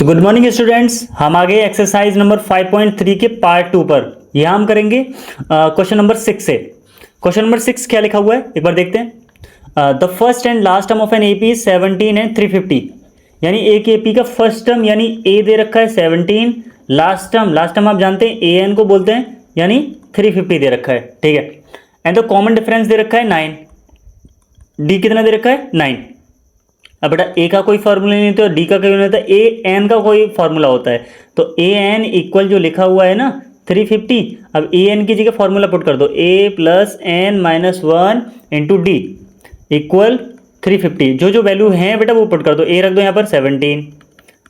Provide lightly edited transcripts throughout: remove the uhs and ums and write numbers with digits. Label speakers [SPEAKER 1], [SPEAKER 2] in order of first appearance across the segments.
[SPEAKER 1] So good morning students, हम आ गए exercise number 5.3 के पार्ट 2 पर। यह हम करेंगे क्वेश्चन नंबर 6 से। क्वेश्चन नंबर 6 क्या लिखा हुआ है एक बार देखते हैं। The first and last term of an AP is 17 and 350। यानी एक एपी का फर्स्ट टर्म यानी ए दे रखा है 17, लास्ट टर्म आप जानते हैं ए एन को बोलते हैं, यानी 350 दे रखा है। ठीक है, एंड द कॉमन डिफरेंस दे रखा है 9। डी कितना दे रखा है 9। अब बेटा ए का कोई फार्मूला नहीं होता, डी का कोई नहीं होता, ए एन का कोई फार्मूला होता है। तो ए एन इक्वल जो लिखा हुआ है ना 350, अब ए एन की जगह फार्मूला पुट कर दो, A plus N minus 1 into D equal 350। जो जो वैल्यू है बेटा वो पुट कर दो। ए रख दो यहाँ पर 17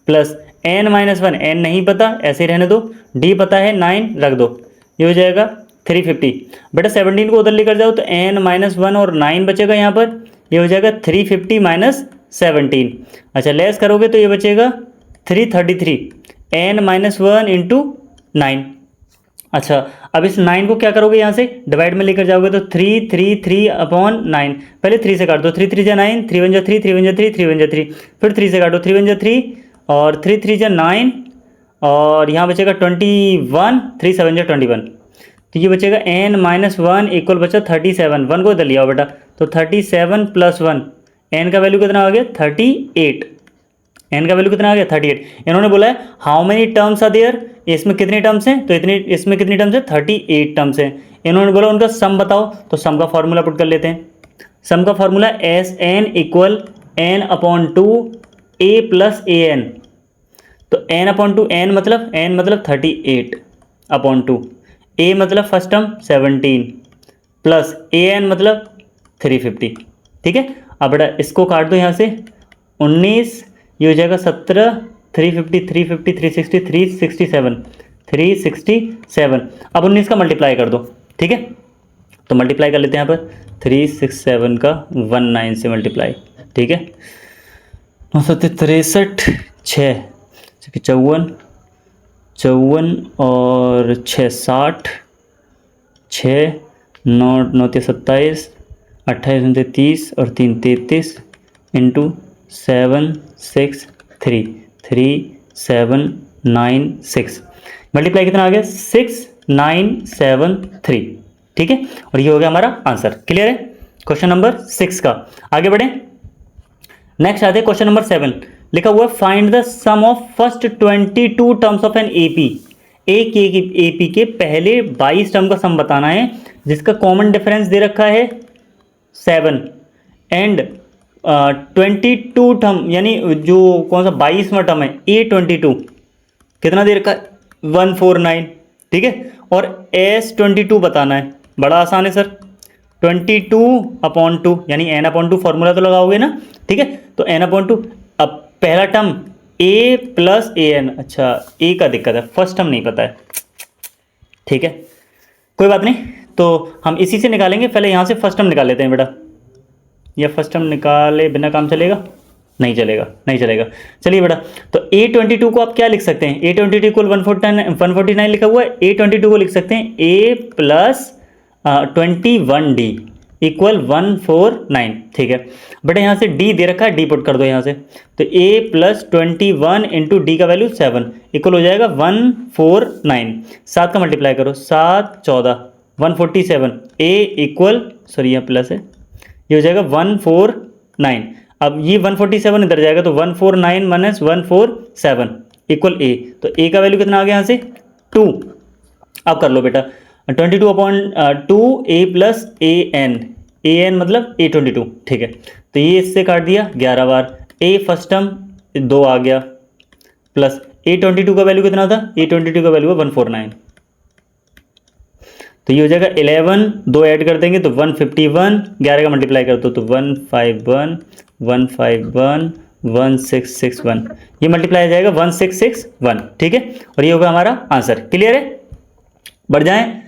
[SPEAKER 1] प्लस एन माइनस 1, एन नहीं पता ऐसे ही रहने दो, डी पता है 9 रख दो, ये हो जाएगा 350। बेटा 17 को उधर लेकर जाओ तो एन माइनस 1 और 9 बचेगा यहाँ पर, ये हो जाएगा 350 माइनस 17। अच्छा लेस करोगे तो ये बचेगा 333 एन माइनस 1 इंटू 9। अच्छा अब इस 9 को क्या करोगे, यहाँ से डिवाइड में लेकर जाओगे तो 333 अपॉन 9, पहले 3 से काट दो, 3 3 जा 9, 3 1 जा 3, 3 1 जा 3, 3 1 जा 3, फिर 3 से काटो, 3 1 जा 3 और 3 3 जा 9 और यहाँ बचेगा 21, 3 7 जा 21। तो ये बचेगा एन माइनस 1 इक्वल बचा 37। 1 को इधर लिया बेटा, तो 37 प्लस 1, एन का वैल्यू कितना आ गया 38। एन का वैल्यू कितना आ गया 38। इन्होंने बोला है how many terms are there, इसमें कितने टर्म्स हैं, तो इतने इसमें कितनी टर्म्स हैं 38 टर्म्स हैं। इन्होंने बोला उनका सम बताओ, तो सम का फॉर्मूला पुट कर लेते हैं। सम का formula S N equal N upon 2 a plus a n. तो एन अपॉन 2, एन मतलब 38 अपॉन 2, ए मतलब first term 17 plus a n मतलब 350। ठीक है, अब बेटा इसको काट दो यहाँ से, 19 ये हो जाएगा 17, 350 350 360 367 367। अब 19 का मल्टीप्लाई कर दो। ठीक है, तो मल्टीप्लाई कर लेते हैं यहाँ पर 367 का 19 से मल्टीप्लाई। ठीक है, 9 63 6 54 54 और 6 60, 6 9 9 27 28 30 और 3 33 इंटू 7 6 3 3 7 9 6। मल्टीप्लाई कितना आ गया 6973। ठीक है, और ये हो गया हमारा आंसर। क्लियर है क्वेश्चन नंबर 6 का। आगे बढ़े, नेक्स्ट आते हैं क्वेश्चन नंबर 7। लिखा हुआ है find the sum of first 22 terms of an AP. एक एपी के पहले 22 टर्म का सम बताना है जिसका कॉमन डिफरेंस दे रखा है 7 एंड 22 टर्म, यानी जो कौन सा 22वां टर्म है A22 कितना दे रखा है 149। ठीक है, और S22 बताना है। बड़ा आसान है सर, 22 अपॉन 2 यानी n अपॉन 2 फॉर्मूला तो लगाओगे ना। ठीक है, तो n अपॉन 2। अब पहला term a plus a n. अच्छा a का दिक्कत है, फर्स्ट टर्म नहीं पता है। ठीक है, कोई बात नहीं, तो हम इसी से निकालेंगे। पहले यहाँ से फर्स्ट टर्म निकाल लेते हैं बेटा, या फर्स्ट टर्म निकाले बिना काम चलेगा? नहीं चलेगा, नहीं चलेगा। चलिए बेटा, तो A22 को आप क्या लिख सकते हैं, A22 इक्वल 149 लिखा हुआ है, A22 को लिख सकते हैं A प्लस 21D इक्वल 149। ठीक है बेटा, यहाँ से D दे रखा है, D पुट कर दो यहाँ से, तो A प्लस 21 इंटू डी का वैल्यू 7 इक्वल हो जाएगा 149। 7 का मल्टीप्लाई करो, 7 14 147। A इक्वल, सॉरी यहाँ प्लस है, ये हो जाएगा 149। अब ये 147 इधर जाएगा तो 149 माइनस 147 इक्वल A। तो A का वैल्यू कितना आ गया यहाँ से 2। अब कर लो बेटा 22 upon 2 A plus a n मतलब A22। ठीक है, तो ये इससे काट दिया 11 बार, A फर्स्ट टर्म 2 आ गया प्लस A22 का वैल्यू कितना था, A22 का वैल्यू है 149। तो ये हो जाएगा 11, 2 ऐड कर देंगे तो 151, 11 का मल्टीप्लाई कर दो तो 151 151 1661, ये मल्टीप्लाई आ जाएगा 1661। ठीक है, और ये होगा हमारा आंसर। क्लियर है, बढ़ जाएं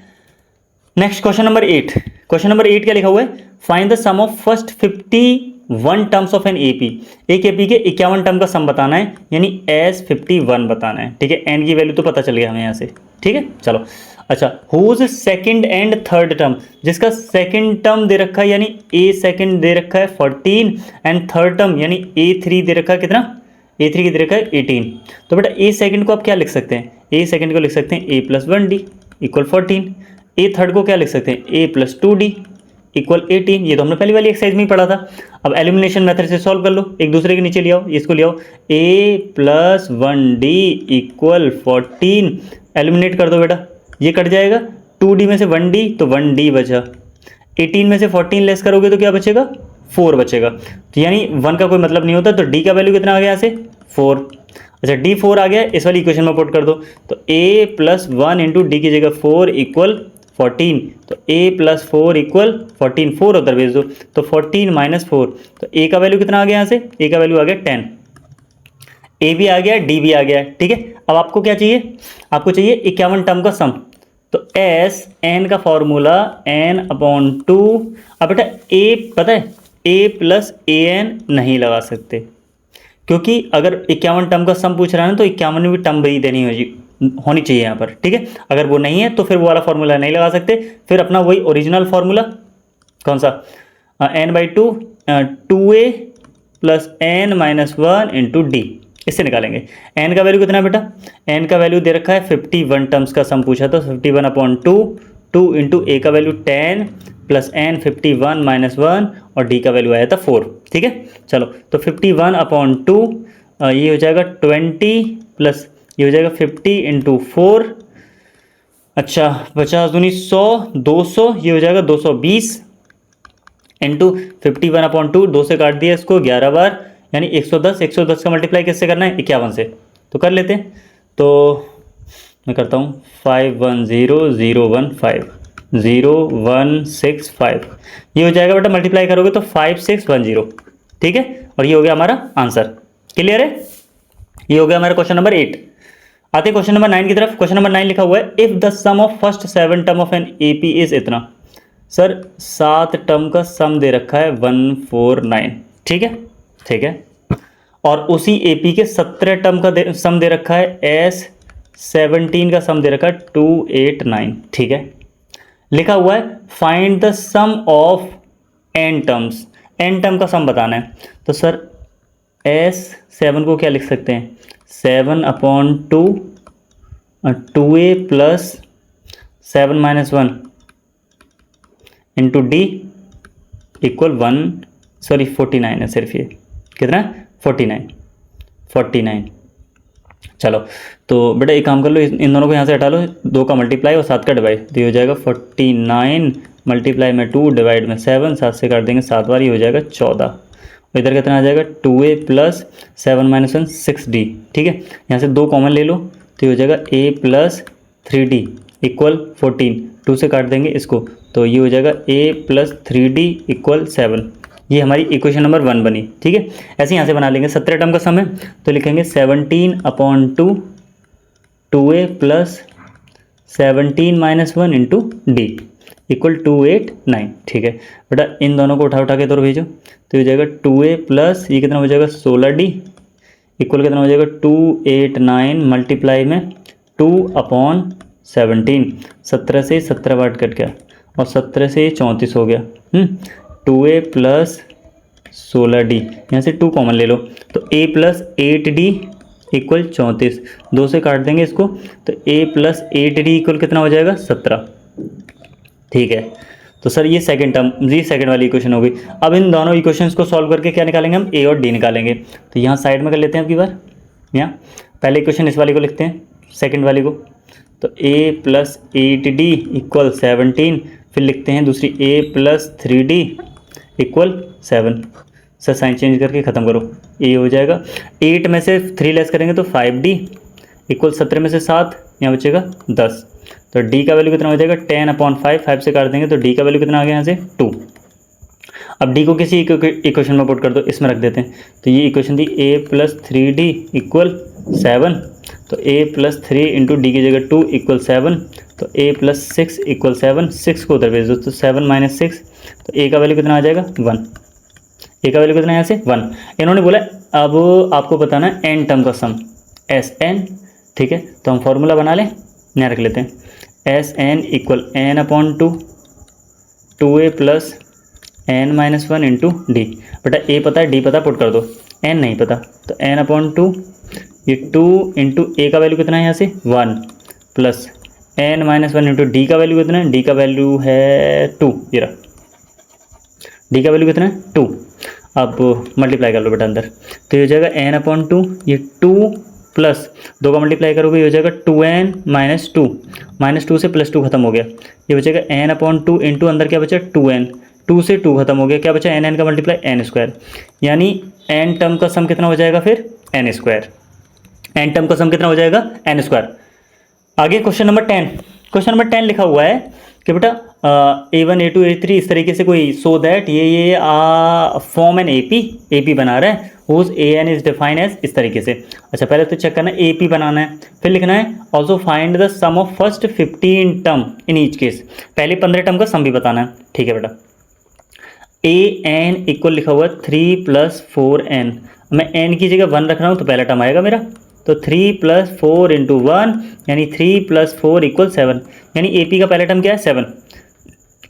[SPEAKER 1] next question number 8। Question number 8 क्या लिखा हुआ है, find the sum of first 51 terms of an AP. एक एपी के 51 टर्म का सम बताना है, यानी S51 बताना है। ठीक है, एन की वैल्यू तो पता चल गया हमें यहाँ से। ठीक है, चलो अच्छा, whose second and third term, जिसका सेकंड टर्म दे रखा है यानी ए सेकंड दे रखा है 14 एंड थर्ड टर्म यानी A3 दे रखा है कितना A3 की दे रखा है 18। तो बेटा A सेकंड को आप क्या लिख सकते हैं, A सेकंड को लिख सकते हैं A + 1D equal 14। A third को क्या लिख सकते हैं, A + 2D इक्वल 18। ये तो हमने पहली वाली एक्सरसाइज में ही पढ़ा था। अब एलिमिनेशन मेथड से सॉल्व कर लो, एक दूसरे के नीचे ले आओ, इसको ले आओ, A + 1D इक्वल 14। एलिमिनेट कर दो बेटा, ये कट जाएगा, 2D में से 1D तो 1D बचा, 18 में से 14 लेस करोगे तो क्या बचेगा, 4 बचेगा। तो यानी 1 का कोई मतलब नहीं होता, तो D का वैल्यू कितना आ गया यहाँ से, 4। अच्छा D 4 आ गया, इस वाली इक्वेशन में पुट कर दो, तो A + 1 इंटू डी की जगह 4 इक्वल 14। तो A + 4 इक्वल 14, 4 उधर भेज दो, तो 14 - 4, तो A का वैल्यू कितना आ गया यहाँ से, A का वैल्यू आ गया 10। A भी आ गया, D भी आ गया, ठीक है। अब आपको क्या चाहिए, आपको चाहिए 51 टर्म का सम। तो S n का फॉर्मूला n/2। अब बेटा A पता है, A + an नहीं लगा सकते, क्योंकि अगर 51 टर्म का सम पूछ रहा है ना, तो 51वीं टर्म भी देनी होनी चाहिए यहाँ पर, ठीक है। अगर वो नहीं है तो फिर वो वाला फॉर्मूला नहीं लगा सकते, फिर अपना वही ओरिजिनल फॉर्मूला कौन सा, n/2 2a + n - 1 into D, इससे निकालेंगे। n का वैल्यू कितना है बेटा, n का वैल्यू दे रखा है 51 टर्म्स का सम पूछा, तो 51/2, 2 इंटू a का वैल्यू 10 + n 51 - 1 और d का वैल्यू आया था 4, ठीक है। चलो, तो 51/2 ये हो जाएगा 20 प्लस ये हो जाएगा 50 इंटू 4, अच्छा 50 दूनी 100, 200, ये हो जाएगा 220 इंटू 51/2, 2 से काट दिया इसको 11 बार, यानी 110। 110 का मल्टीप्लाई किससे करना है, 51 से, तो कर लेते हैं। तो मैं करता हूँ 510015 0165, ये हो जाएगा बेटा, मल्टीप्लाई करोगे तो 5610, ठीक है। और ये हो गया हमारा आंसर, क्लियर है। ये हो गया हमारा क्वेश्चन नंबर 8। आते हैं क्वेश्चन नंबर 9 की तरफ। क्वेश्चन नंबर 9 लिखा हुआ है, if the sum of first 7 term of an AP is इतना। सर 7 टर्म का सम दे रखा है 149, ठीक है, ठीक है। और उसी एपी के 17 टर्म का सम दे रखा है, एस 17 का सम दे रखा है 289, ठीक है। लिखा हुआ है find the sum of n terms, n term का सम बताना है। तो सर एस 7 को क्या लिख सकते हैं, 7/2 2a + 7 - 1 इंटू डी इक्वल 49 है सिर्फ, ये कितना है 49। चलो, तो बेटा एक काम कर लो, इन दोनों को यहाँ से हटा लो, 2 का मल्टीप्लाई और 7 का डिवाइड, तो ये हो जाएगा 49 मल्टीप्लाई में 2 डिवाइड में 7, 7 से काट देंगे 7 बार, ये हो जाएगा 14। और इधर कितना आ जाएगा 2a + 7 - 1 6d, ठीक है। यहाँ से 2 कॉमन ले लो, तो ये हो जाएगा a + 3d इक्वल 14, 2 से काट देंगे इसको, तो ये हो जाएगा a + 3d इक्वल 7। ये हमारी इक्वेशन नंबर 1 बनी, ठीक है। ऐसे यहाँ से बना लेंगे, 17 टर्म का सम है, तो लिखेंगे 17/2 2a + 17 - 1 इंटू डी इक्वल 289, ठीक है। बेटा इन दोनों को उठा के इधर भेजो, तो ये हो जाएगा 2a + ये कितना हो जाएगा 16d इक्वल कितना हो जाएगा 289 मल्टीप्लाई में 2/17, 17 से 17 वाट कट गया और 17 से 34 हो गया। 2a + 16d, यहाँ से 2 कॉमन ले लो, तो a + 8d इक्वल 34, 2 से काट देंगे इसको, तो a + 8d इक्वल कितना हो जाएगा 17, ठीक है। तो सर ये सेकंड टर्म, ये सेकंड वाली इक्वेशन हो गई। अब इन दोनों इक्वेशंस को सॉल्व करके क्या निकालेंगे हम, a और d निकालेंगे। तो यहाँ साइड में कर लेते हैं अब की बार, यहाँ पहले इक्वेशन इस वाली को लिखते हैं, सेकंड वाली को, तो a + 8d इक्वल 17, फिर लिखते हैं दूसरी a + 3d equal 7। Sir sign change करके ख़त्म करो, ये हो जाएगा 8 में से 3 लेस करेंगे तो 5d इक्वल 17 में से 7, यहाँ बचेगा 10, तो d का वैल्यू कितना हो जाएगा 10/5, 5 से काट देंगे तो d का वैल्यू कितना आ गया यहाँ से 2। अब d को किसी इक्वेशन में पुट कर दो, इसमें रख देते हैं, तो ये इक्वेशन थी a + 3d इक्वल 7, तो a + 3 इंटू डी की जगह 2 इक्वल 7, तो a + 6 इक्वल 7, 6 को उधर भेज दो, तो 7 - 6, तो a का वैल्यू कितना आ जाएगा 1, a का वैल्यू कितना है यहाँ से 1। इन्होंने बोला अब आपको बताना है एन टर्म का सम, Sn, ठीक है। तो हम फॉर्मूला बना लें, यहाँ रख लेते हैं, Sn equal n/2 2a + n - 1 into D. बेटा a पता है d पता, पुट कर दो, n नहीं पता, तो n/2 ये 2 इंटू ए का वैल्यू कितना है यहाँ से 1 प्लस n-1 इंटू डी का वैल्यू कितना है, डी का वैल्यू है 2, ये रहा डी का वैल्यू कितना है 2। अब मल्टीप्लाई कर लो बेटा अंदर, तो ये हो जाएगा n/2 ये 2 प्लस 2 का मल्टीप्लाई करोगे ये हो जाएगा 2n माइनस 2, -2 से +2 खत्म हो गया, ये बचेगा n/2 इंटू अंदर क्या बचा 2n, 2 से 2 खत्म हो गया, क्या बचा n का मल्टीप्लाई n², यानी n टर्म का सम कितना हो जाएगा फिर n², n टर्म का सम कितना हो जाएगा n²। आगे क्वेश्चन नंबर 10, क्वेश्चन नंबर 10 लिखा हुआ है कि बेटा A1 A2 A3 इस तरीके से कोई सो दैट ये फॉर्म एन AP बना रहा है whose AN is define as इस तरीके से। अच्छा पहले तो चेक करना है AP बनाना है, फिर लिखना है also find the sum of first 15 term in each case, पहले 15 टर्म का सम भी बताना है, ठीक है बेटा। AN इक्वल लिखा हुआ है 3 + 4n, मैं n की जगह 1 रख रहा हूँ तो पहला टर्म आएगा मेरा, तो 3 + 4 इंटू 1 यानी 3 + 4 = 7, यानी AP का पहला टर्म क्या है 7।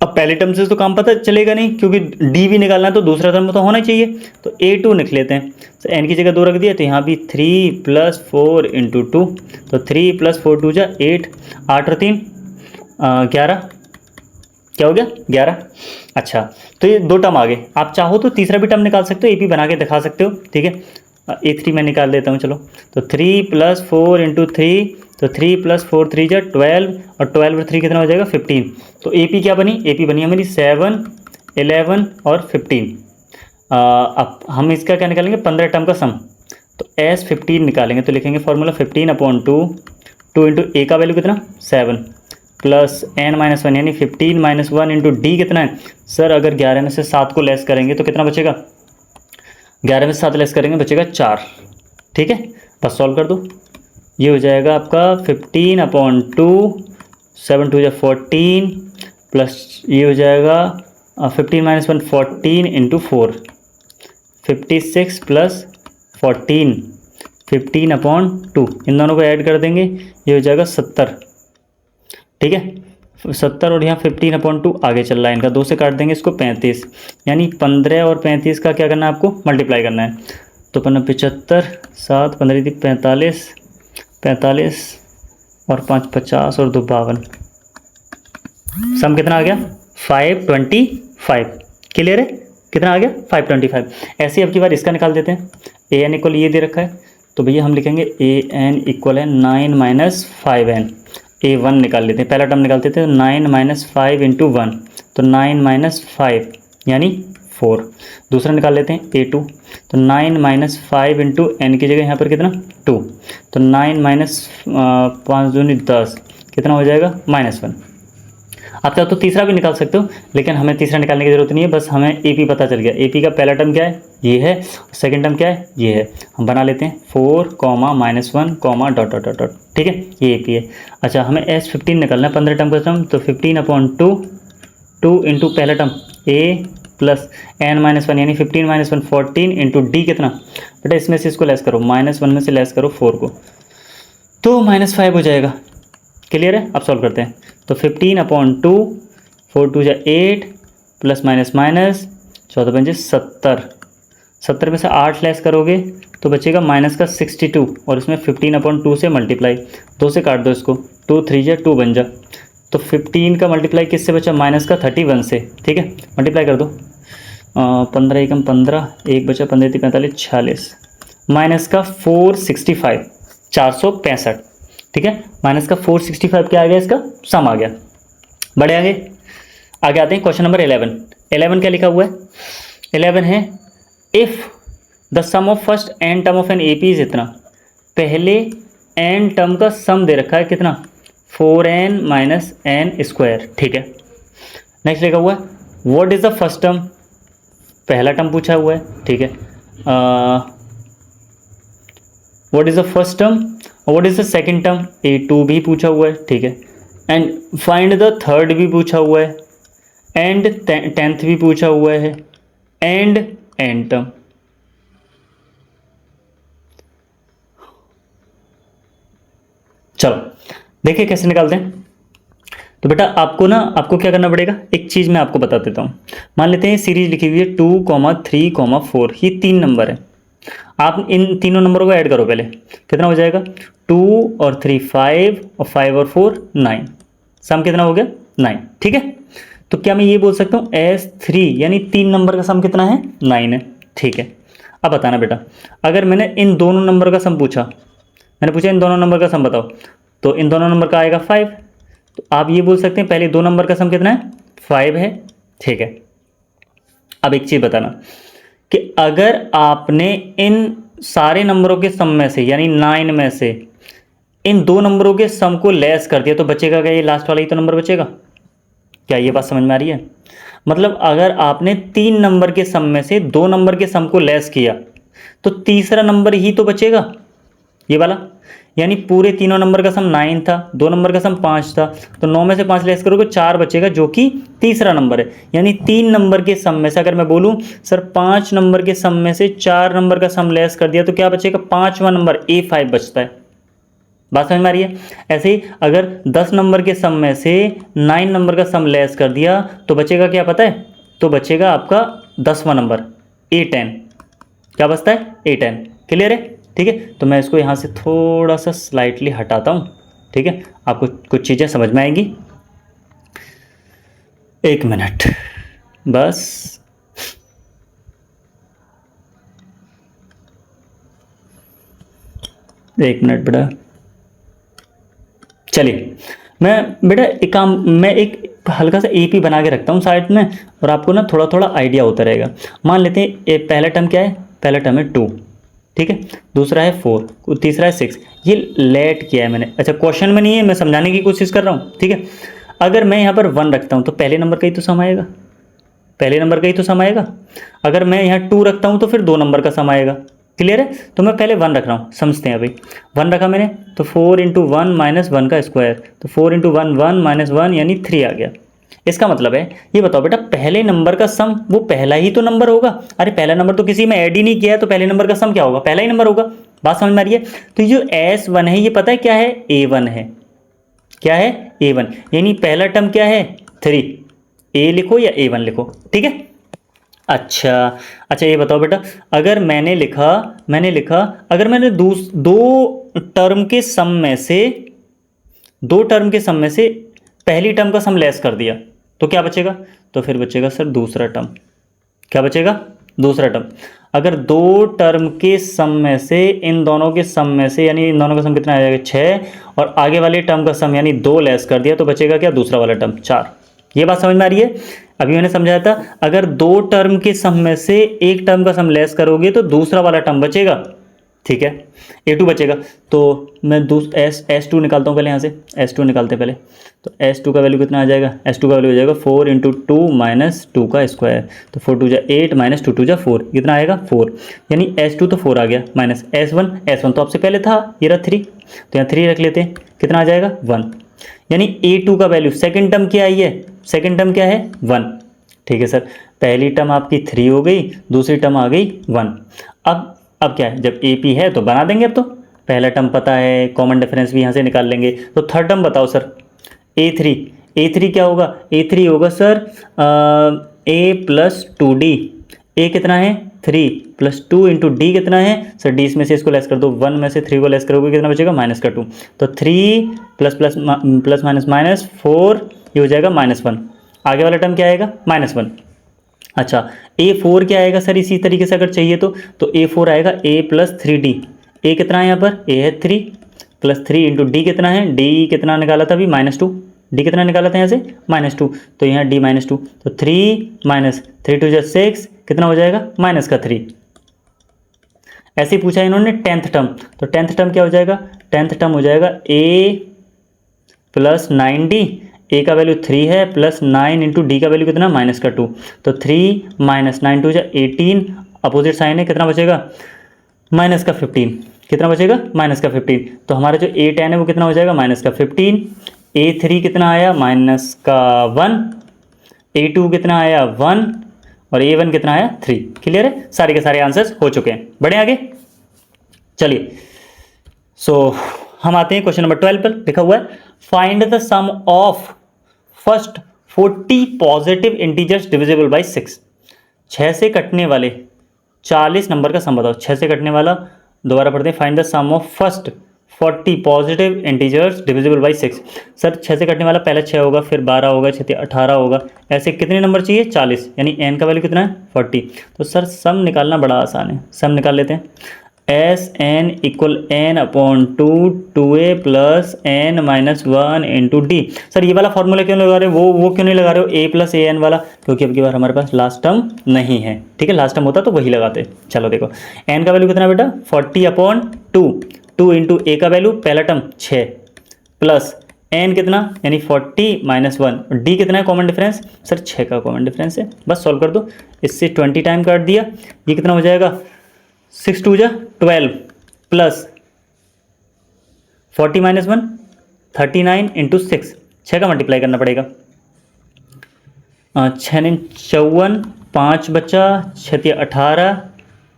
[SPEAKER 1] अब पहले टर्म से तो काम पता चलेगा नहीं क्योंकि D भी निकालना है तो दूसरा टर्म तो होना चाहिए, तो A2 लिख लेते हैं, तो n की जगह 2 रख दिया, तो यहाँ भी 3 + 4 इंटू 2, तो 3 + 4 2 = 8, 8 और 3 11, क्या हो गया 11। अच्छा तो ये 2 टर्म आ गए, आप चाहो तो तीसरा भी टर्म निकाल सकते हो, AP बना के दिखा सकते हो, ठीक है। A3 मैं निकाल देता हूँ चलो, तो 3 + 4 इंटू 3, तो 3 + 4 3 = 12 और 12 और 3 कितना हो जाएगा 15, तो AP क्या बनी, AP बनी हमारी 7 11 और 15। अब हम इसका क्या निकालेंगे 15 टर्म का सम, तो S15 निकालेंगे, तो लिखेंगे फॉर्मूला 15/2, 2 इंटू A का वैल्यू कितना 7 प्लस n-1 यानी 15 - 1 इंटू D कितना है सर, अगर 11 में से 7 को लेस करेंगे तो कितना बचेगा, 11 में से 7 लेस करेंगे बचेगा 4, ठीक है। बस सॉल्व कर दो, ये हो जाएगा आपका 15/2, 7 2 = 14 प्लस ये हो जाएगा 15 - 1 14 इंटू 4, 56 प्लस 14 15/2, इन दोनों को ऐड कर देंगे ये हो जाएगा 70, ठीक है 70 और यहाँ 15/2 आगे चल रहा है इनका, 2 से काट देंगे इसको 35, यानी 15 और 35 का क्या करना है आपको मल्टीप्लाई करना है, तो 75 7 15 = 45, 45 और 5 50 और 2 52, सम कितना आ गया 525, क्लियर है कितना आ गया 525। ऐसे ही अब की बार इसका निकाल देते हैं, AN इक्वल ये दे रखा है, तो भैया हम लिखेंगे AN इक्वल है 9 - 5n, A1 निकाल लेते हैं, पहला टर्म निकालते थे 9 - 5 इंटू 1, तो 9 - 5 यानी 4, दूसरा निकाल लेते हैं A2, तो 9 - 5 इंटू n की जगह यहाँ पर कितना 2, तो 9 - 5 दूनी 10 कितना हो जाएगा -1। आप चाहो तो तीसरा भी निकाल सकते हो, लेकिन हमें तीसरा निकालने की जरूरत नहीं है, बस हमें AP पता चल गया, AP का पहला टर्म क्या है ये है, सेकंड टर्म क्या है ये है, हम बना लेते हैं 4, -1, डॉट डॉट डॉट डॉट, ठीक है ये AP है। अच्छा हमें S15 निकालना है 15 टर्म का टर्म, तो 15/2, 2 इंटू पहला टर्म A प्लस n-1 यानी 15 - 1 14 इंटू D कितना बेटा, इसमें से इसको लेस करो, -1 में से लेस करो 4 को, तो -5 हो जाएगा, क्लियर है। अब सॉल्व करते हैं, तो 15/2, 4 2 = 8 प्लस माइनस माइनस 14 पंजे 70, 70 में से 8 लेस करोगे तो बचेगा माइनस का 62 और इसमें 15/2 से मल्टीप्लाई, 2 से काट दो इसको, 2 3 = 2 बन जा, तो 15 का मल्टीप्लाई किससे बचा माइनस का 31 से, ठीक है मल्टीप्लाई कर दो, 15 एकम 15, 1 बचा 15 3 45 46, माइनस का 465 465, ठीक है माइनस का 465 क्या आ गया, इसका सम आ गया। बड़े आगे आते हैं क्वेश्चन नंबर 11 क्या लिखा हुआ है, 11 है if the sum of first n term of an AP is इतना, पहले n टर्म का सम दे रखा है कितना 4n - n², ठीक है। नेक्स्ट लिखा हुआ है what is the first term, पहला टर्म पूछा हुआ है, ठीक है what is the first term, what is the second term, A2 भी पूछा हुआ है, ठीक है, एंड फाइंड द थर्ड भी पूछा हुआ है, एंड 10th भी पूछा हुआ है, एंड एंड टर्म। चलो देखिए कैसे निकालते हैं। तो बेटा आपको क्या करना पड़ेगा, एक चीज़ मैं आपको बता देता हूँ। मान लेते हैं सीरीज लिखी हुई है 2, 3, 4, ये 3 नंबर है, आप इन तीनों नंबरों को ऐड करो पहले, कितना हो जाएगा 2 और 3 5 और 5 और 4 9, सम कितना हो गया 9। ठीक है, तो क्या मैं ये बोल सकता हूँ S3 यानी 3 नंबर का सम कितना है 9 है। ठीक है, अब बताना बेटा, अगर मैंने इन दोनों नंबर का सम पूछा, मैंने पूछा इन दोनों नंबर का सम बताओ, तो इन दोनों नंबर का आएगा 5, तो आप ये बोल सकते हैं पहले दो नंबर का सम कितना है 5 है। ठीक है, अब एक चीज़ बताना कि अगर आपने इन सारे नंबरों के सम में से यानी 9 में से इन दो नंबरों के सम को लेस कर दिया तो बचेगा क्या, ये लास्ट वाला ही तो नंबर बचेगा। क्या ये बात समझ में आ रही है? मतलब अगर आपने 3 नंबर के सम में से 2 नंबर के सम को लेस किया तो तीसरा नंबर ही तो बचेगा, ये वाला। यानी पूरे तीनों नंबर का सम 9 था, 2 नंबर का सम 5 था, तो 9 में से 5 लेस करोगे 4 बचेगा जो कि तीसरा नंबर है। यानी 3 नंबर के सम में से अगर मैं बोलूं सर 5 नंबर के सम में से 4 नंबर का सम लेस कर दिया तो क्या बचेगा, 5वां नंबर A5 बचता है। बात समझ में आ रही है? ऐसे ही अगर 10 नंबर के सम में से 9 नंबर का सम लेस कर दिया तो बचेगा क्या पता है, तो बचेगा आपका 10वां नंबर A10। क्या बचता है A10। क्लियर है? ठीक है, तो मैं इसको यहाँ से थोड़ा सा स्लाइटली हटाता हूँ। ठीक है, आपको कुछ चीज़ें समझ में आएंगी। 1 मिनट बस। एक मिनट बेटा, चलिए मैं बेटा एक काम, मैं एक हल्का सा AP बना के रखता हूँ साइड में और आपको ना थोड़ा थोड़ा आइडिया होता रहेगा। मान लेते हैं ये पहला टर्म क्या है, पहला टर्म है 2, ठीक है, दूसरा है 4, तीसरा है 6, ये लेट किया है मैंने। अच्छा क्वेश्चन में नहीं है, मैं समझाने की कोशिश कर रहा हूँ। ठीक है, अगर मैं यहाँ पर 1 रखता हूँ तो पहले नंबर का ही तो सम आएगा, पहले नंबर का ही तो सम आएगा। अगर मैं यहाँ 2 रखता हूँ तो फिर 2 नंबर का सम आएगा। क्लियर है? तो मैं पहले 1 रख रहा हूँ, समझते हैं अभी। 1 रखा मैंने तो 4 × 1 - 1 का स्क्वायर, तो 4 × 1 1 - 1 यानी 3 आ गया। इसका मतलब है, ये बताओ बेटा पहले नंबर का सम वो पहला ही तो नंबर होगा। अरे पहला नंबर तो किसी में ऐड ही नहीं किया है, तो पहले नंबर का सम क्या होगा, पहला ही नंबर होगा। बात समझ में आ रही है? तो ये जो S1 है ये पता है क्या है, A1 है। क्या है, A1, यानी पहला टर्म क्या है 3, A लिखो या A1 लिखो। ठीक है, अच्छा ये बताओ बेटा, अगर मैंने लिखा अगर मैंने दो टर्म के सम में से पहली टर्म का सम लेस कर दिया तो क्या बचेगा, तो फिर बचेगा सर दूसरा टर्म। क्या बचेगा, दूसरा टर्म। अगर 2 टर्म के सम में से इन दोनों के सम में से, यानी इन दोनों का सम कितना आ जाएगा 6, और आगे वाले टर्म का सम यानी 2 लेस कर दिया तो बचेगा क्या, दूसरा वाला टर्म 4। ये बात समझ में आ रही है? अभी मैंने समझाया था अगर 2 टर्म के सम में से एक टर्म का सम लेस करोगे तो दूसरा वाला टर्म बचेगा। ठीक है, A2 बचेगा। तो मैं S2 निकालता हूँ पहले, यहाँ से S2 निकालते पहले। तो S2 का वैल्यू कितना आ जाएगा, S2 का वैल्यू हो जाएगा 4 × 2 - 2 का स्क्वायर, तो 4 × 2 = 8 - 2 × 2 = 4, कितना आएगा 4। यानी S2 तो 4 आ गया, माइनस S1 तो आपसे पहले था, ये रहा 3, तो यहाँ 3 रख लेते हैं, कितना आ जाएगा 1। यानी A2 का वैल्यू सेकेंड टर्म क्या आई है, सेकेंड टर्म क्या है 1। ठीक है सर, पहली टर्म आपकी 3 हो गई, दूसरी टर्म आ गई 1। अब क्या है, जब AP है तो बना देंगे। अब तो पहला टर्म पता है, कॉमन डिफरेंस भी यहाँ से निकाल लेंगे। तो थर्ड टर्म बताओ सर, A3 क्या होगा, A3 होगा सर A + 2D। A कितना है 3 + 2 × D कितना है सर, D में से इसको लेस कर दो, 1 में से 3 को लेस करोगे कितना बचेगा -2, तो 3 ++ - 4 ये हो जाएगा -1। आगे वाला टर्म क्या आएगा -1। अच्छा A4 क्या आएगा सर, इसी तरीके से अगर चाहिए तो A4 आएगा A + 3D। A कितना है यहाँ पर, A है 3 + 3 × D कितना है, D कितना निकाला था अभी -2, D कितना निकाला था यहाँ से -2, तो यहाँ D -2, तो 3 - 3 × 2 = 6, कितना हो जाएगा -3। ऐसे ही पूछा इन्होंने 10th टर्म, तो 10th टर्म क्या हो जाएगा, 10th टर्म हो जाएगा A + 9D। A का वैल्यू 3 है, प्लस 9 × D का वैल्यू कितना -2, तो 3 - 9 × 2 = 18, अपोजिट साइन है, कितना बचेगा -15, कितना बचेगा -15। तो हमारा जो A10 है वो कितना हो जाएगा -15। A3 कितना आया -1, A2 कितना आया 1 और A1 कितना आया 3। क्लियर है? सारे के सारे आंसर्स हो चुके हैं। बढ़े आगे, चलिए हम आते हैं क्वेश्चन नंबर 12 पर। लिखा हुआ है find the sum of first 40 positive integers divisible by 6। 6 से कटने वाले 40 नंबर का सम बताओ। 6 से कटने वाला, दोबारा पढ़ते हैं। Find the sum of first 40 positive integers divisible by 6। Sir 6 से कटने वाला पहले 6 होगा, फिर 12 होगा, 6 18 होगा, ऐसे कितने नंबर चाहिए? 40, यानी n का वैल्यू कितना है? 40। तो सर सम निकालना बड़ा आसान है, सम निकाल लेते हैं। S N equal N upon two A plus N minus one into D. Sir ये वाला फॉर्मूला क्यों लगा रहे हो, वो क्यों नहीं लगा रहे हो ए प्लस ए एन वाला? क्योंकि अब की बार हमारे पास लास्ट टर्म नहीं है, ठीक है। लास्ट टर्म होता तो वही लगाते। चलो देखो, एन का वैल्यू कितना है बेटा? 40 अपॉन टू इंटू ए का वैल्यू पहला टर्म 6 प्लस एन कितना, यानी 40 माइनस वन, डी कितना है कॉमन डिफरेंस? सर 6 का कॉमन डिफरेंस है, बस सॉल्व कर दो। इससे 20 टाइम काट दिया, ये कितना हो जाएगा? 6 2 जा 12 प्लस 40 माइनस वन 39 इंटू 6, 6 का मल्टीप्लाई करना पड़ेगा। 6 ने 54, 5 बचा, 6 18,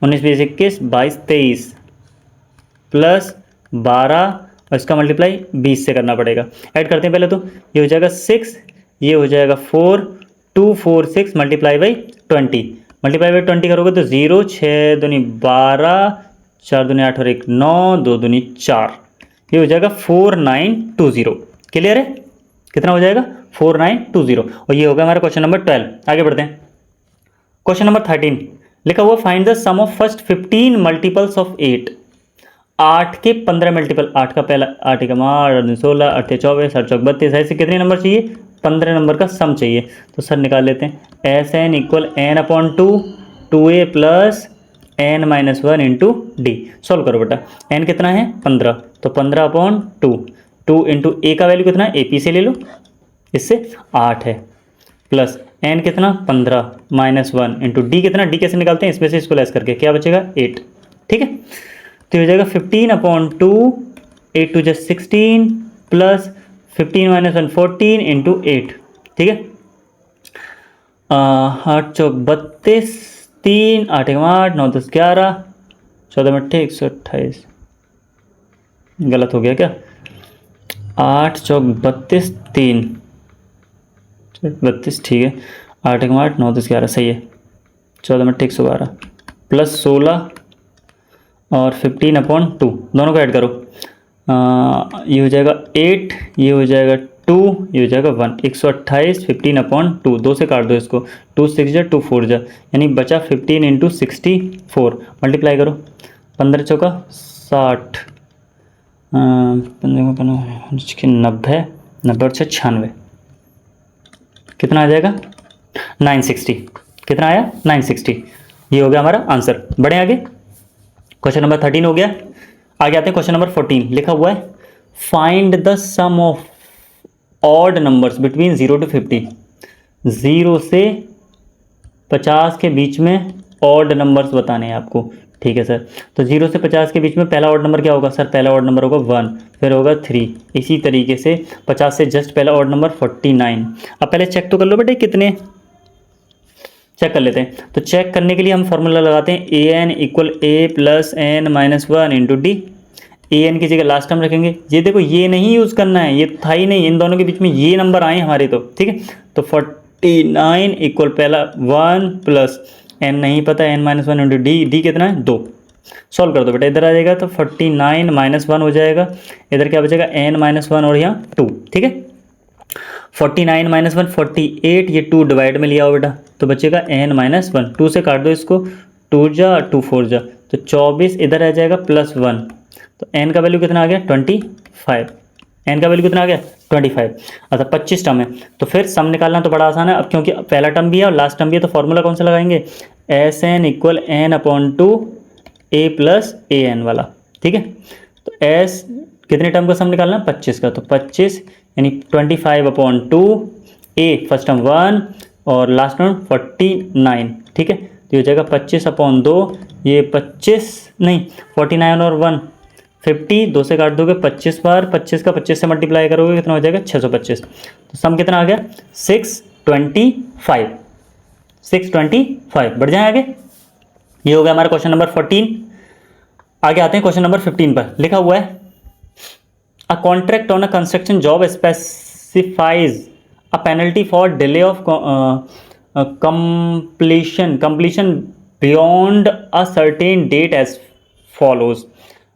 [SPEAKER 1] 19 20 21 22 23 प्लस 12 और इसका मल्टीप्लाई 20 से करना पड़ेगा। ऐड करते हैं पहले, तो ये हो जाएगा 6, ये हो जाएगा 4, 2 4 6 मल्टीप्लाई बाई 20, मल्टीप्लाई बाई 20 करोगे तो 0 6 दूनी 12, 4 दूनी 8 और 1 9, 2 दूनी 4, ये हो जाएगा 4920। क्लियर है? कितना हो जाएगा? 4920। और ये होगा हमारा क्वेश्चन नंबर 12। आगे बढ़ते हैं। क्वेश्चन नंबर 13 लिखा हुआ find the sum of first 15 multiples of 8। 8 के 15 मल्टीपल, 8 का पहला 8 का 8 16 8 24 8 चौक 32, ऐसे कितने नंबर चाहिए? 15 नंबर का सम चाहिए। तो सर निकाल लेते हैं। S N equal N upon two A plus N minus one into D. Solve करो बेटा। एन कितना है? 15, तो 15 अपॉन टू इंटू ए का वैल्यू कितना है? ए पी से ले लो, इससे 8 है, प्लस एन कितना? 15 माइनस वन इंटू डी कितना? डी कैसे निकालते हैं? इसमें से इसको लेस करके क्या बचेगा? 8, ठीक है। तो हो जाएगा 15 अपॉन 2, 8 2 16 प्लस 15 माइनस 1 14 इंटू 8, ठीक है। 8 चौक 32, 3 8 8 9 10 11, 14 मट्ठे 128, गलत हो गया क्या? 8 चौक 32 3 32, ठीक है। 8 8 9 10 11 सही है। 14 मट्ठे 112 प्लस 16 और 15 अपॉन 2, दोनों को ऐड करो। ये हो जाएगा 8, ये हो जाएगा 2, ये हो जाएगा 1, 128 15 अपॉन 2, 2 से काट दो इसको, 2 6 जा 2 4 जा, यानी बचा 15 इंटू 64, मल्टीप्लाई करो। 15 चौका 60, 15 90 90 और 96, कितना आ जाएगा? 960। कितना आया? 960। ये हो गया हमारा आंसर। बढ़े आगे। क्वेश्चन नंबर 13 हो गया। आगे आते हैं क्वेश्चन नंबर 14। लिखा हुआ है find the sum of odd numbers between 0 to 50। 0 से 50 के बीच में ऑड नंबर्स बताने हैं आपको, ठीक है सर। तो 0 से 50 के बीच में पहला ऑड नंबर क्या होगा? सर पहला ऑड नंबर होगा 1, फिर होगा 3, इसी तरीके से 50 से जस्ट पहला ऑड नंबर 49। अब पहले चेक तो कर लो बेटे कितने, चेक कर लेते हैं। तो चेक करने के लिए हम फॉर्मूला लगाते हैं A N equal A plus N minus one into D. A N की जगह लास्ट टर्म रखेंगे। ये देखो ये नहीं यूज़ करना है, ये था ही नहीं, इन दोनों के बीच में ये नंबर आए हमारे, तो ठीक है। तो 49 इक्वल पहला 1 प्लस एन नहीं पता, n minus one into d, d कितना है? 2। सॉल्व कर दो बेटा, इधर आ जाएगा तो 49 माइनस 1 हो जाएगा, इधर क्या बचेगा? एन माइनस वन और यहाँ 2, ठीक है। 49 माइनस 1 48, ये 2 डिवाइड में लिया हो बेटा, तो बचेगा n माइनस 1, 2 से काट दो इसको, 2 जा 2 4 जा, तो 24 इधर आ जाएगा प्लस 1, तो n का वैल्यू कितना आ गया? 25। n का वैल्यू कितना आ गया? 25। अच्छा 25 टर्म है, तो फिर सम निकालना तो बड़ा आसान है। अब क्योंकि पहला टर्म भी है और लास्ट टर्म भी है, तो फॉर्मूला कौन सा लगाएंगे? S N equal N upon 2 a plus a n वाला, ठीक है। तो एस कितने टर्म का सम निकालना? 25 का, तो 25 यानी 25 अपॉन 2, ए फर्स्ट टर्म 1 और लास्ट टर्म 49, ठीक है। तो ये हो जाएगा 25 अपॉन 2, ये 25 नहीं 49 और 1 50, 2 से काट दोगे 25 बार, 25 का 25 से मल्टीप्लाई करोगे कितना हो जाएगा? 625। तो सम कितना आ गया? 625। 625। बढ़ जाए आगे। ये हो गया हमारा क्वेश्चन नंबर 14। आगे आते हैं क्वेश्चन नंबर 15 पर। लिखा हुआ है a contract on a construction job specifies a penalty for delay of completion beyond a certain date as follows.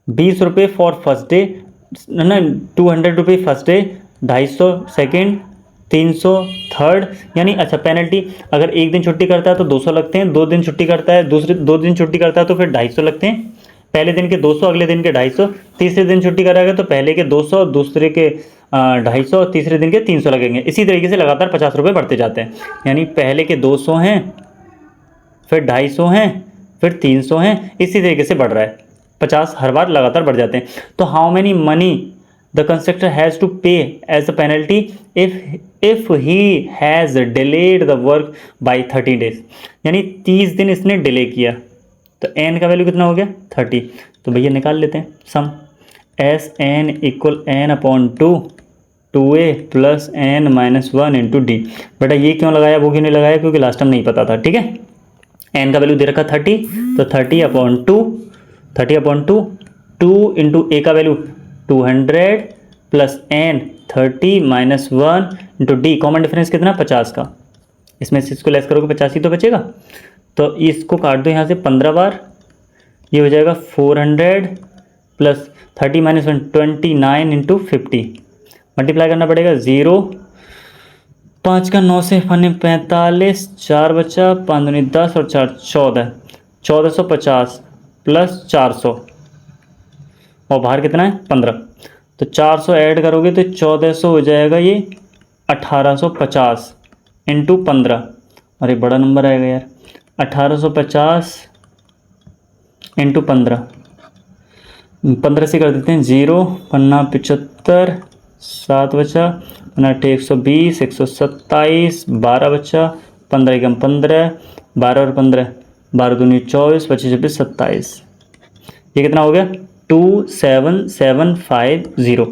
[SPEAKER 1] 20 रुपये फॉर फर्स्ट डे, ना 200 रुपये फर्स्ट डे, 250 सेकेंड, 300 थर्ड, यानी अच्छा पेनल्टी अगर एक दिन छुट्टी करता है तो 200 लगते हैं, 2 दिन छुट्टी करता है, दूसरे 2 दिन छुट्टी करता है तो फिर 250 लगते हैं। पहले दिन के 200, अगले दिन के 250, तीसरे दिन छुट्टी कराएगा तो पहले के 200, दूसरे के 250 और तीसरे दिन के 300 लगेंगे। इसी तरीके से लगातार 50 रुपये बढ़ते जाते हैं, यानी पहले के 200 हैं, फिर 250 हैं, फिर 300 हैं, इसी तरीके से बढ़ रहा है, 50 हर बार लगातार बढ़ जाते हैं। तो how many money the constructor has to pay as a penalty if he has delayed the work by 30 days, यानी 30 दिन इसने डिले किया, तो n का वैल्यू कितना हो गया 30। तो भैया निकाल लेते हैं sum, S N equal n upon 2a plus n minus 1 into D. बेटा ये क्यों लगाया वो क्यों नहीं लगाया, क्योंकि लास्ट टाइम नहीं पता था, ठीक है। n का वैल्यू दे रखा 30, तो 30 अपॉन 2 2 इंटू a का value 200 plus n 30 minus 1 into D, common difference कितना 50 का, इसमें से इसको लेस करोगे 50 ही तो बचेगा, तो इसको काट दो यहाँ से 15 बार, ये हो जाएगा 400 प्लस 30 माइनस 1 29 इंटू 50, मल्टीप्लाई करना पड़ेगा 0, 5 का 9 से 45, 4 बचा, 5 दूनी 10 और 4 14, 1450 प्लस 400 और बाहर कितना है 15, तो 400 ऐड करोगे तो 1400 हो जाएगा, ये 1850 इंटू 15, अरे बड़ा नंबर आएगा यार, 1850 इंटू 15 से कर देते हैं 0, 5 75, 7 बचा, 8 120, 127, 12 बचा, 15 एकम 15, 12 और 15, 12 दूनी 24, 25 26 27, ये कितना हो गया 27750,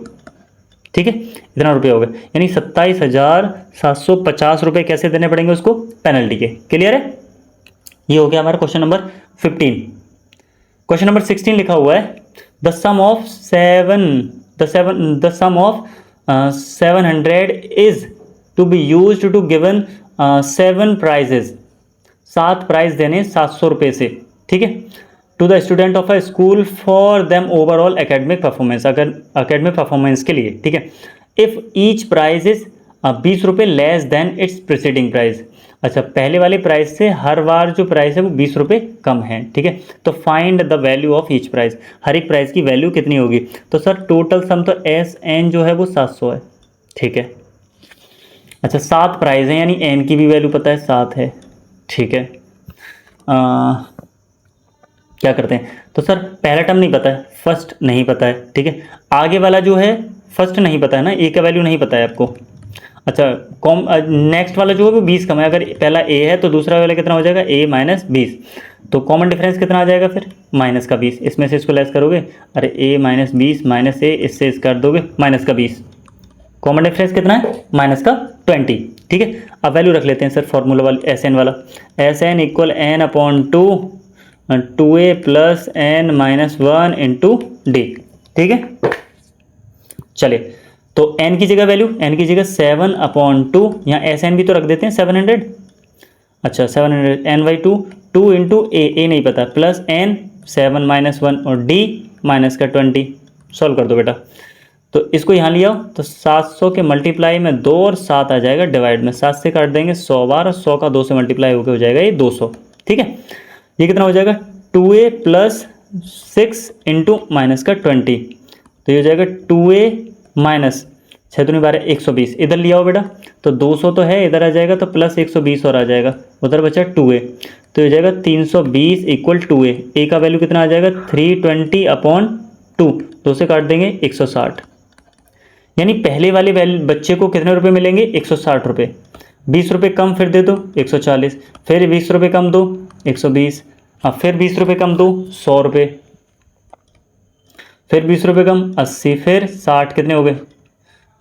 [SPEAKER 1] ठीक है, इतना रुपये हो गए, यानी 27,750 रुपये कैसे देने पड़ेंगे उसको पेनल्टी के। क्लियर है, ये हो गया हमारा क्वेश्चन नंबर 15। क्वेश्चन नंबर 16 लिखा हुआ है the sum of 700 is to be used to given 7 prizes, 7 prize देने 700 रुपये से, ठीक है, to the student of a school for them overall academic performance, अगर एकेडमिक परफॉर्मेंस के लिए, ठीक है, इफ़ ईच प्राइज इज 20 रुपये less than its preceding prize, अच्छा पहले वाले प्राइस से हर बार जो प्राइस है वो 20 रुपये कम है, ठीक है, तो find the value of each price, हर एक प्राइस की वैल्यू कितनी होगी, तो सर टोटल सम तो एस एन जो है वो 700 है, ठीक है, अच्छा 7 प्राइस हैं यानी एन की भी वैल्यू पता है 7 है, ठीक है, क्या करते हैं, तो सर पहला टर्म नहीं पता है, फर्स्ट नहीं पता है, ठीक है, आगे वाला जो है फर्स्ट नहीं पता है ना, ए का वैल्यू नहीं पता है आपको, अच्छा नेक्स्ट वाला जो है वो 20 कम है, अगर पहला ए है तो दूसरा वाला कितना हो जाएगा a माइनस 20, तो कॉमन डिफरेंस कितना आ जाएगा फिर माइनस का 20, इसमें से इसको लेस करोगे, अरे a माइनस 20 माइनस ए, इससे इस कर दोगे माइनस का 20, कॉमन डिफरेंस कितना है माइनस का 20, ठीक है। अब वैल्यू रख लेते हैं सर फॉर्मूला वाला एस एन वाला, S N equal N upon 2a plus N minus 1 into d, ठीक है, चलिए तो n की जगह वैल्यू, n की जगह 7 अपॉन 2, यहाँ एस एन भी तो रख देते हैं 700, अच्छा 700 n बाई 2 इंटू ए नहीं पता, प्लस n 7 माइनस 1 और d माइनस का 20, सॉल्व कर दो बेटा, तो इसको यहाँ लिया तो 700 के मल्टीप्लाई में 2 और 7 आ जाएगा डिवाइड में, 7 से काट देंगे 100 बार और 100 का 2 से मल्टीप्लाई होकर हो जाएगा ये 200, ठीक है, ये कितना हो जाएगा 2a प्लस 6 इंटू माइनस का 20, तो ये हो जाएगा 2a माइनस 6 दूनी 12 120, इधर लिया हो बेटा तो 200 तो है, इधर आ जाएगा तो प्लस 120 और आ जाएगा, उधर बचा 2a, तो ये जाएगा 320 इक्वल 2a, a का वैल्यू कितना आ जाएगा 320 अपॉन 2, 2 से काट देंगे 160, यानी पहले वाले बच्चे को कितने रुपए मिलेंगे 160 रुपये, 20 रुपये कम फिर दे दो 140, फिर 20 रुपये कम दो 120, अब फिर 20 रुपये कम दो 100 रुपये, फिर 20 रुपये कम 80, फिर 60, कितने हो गए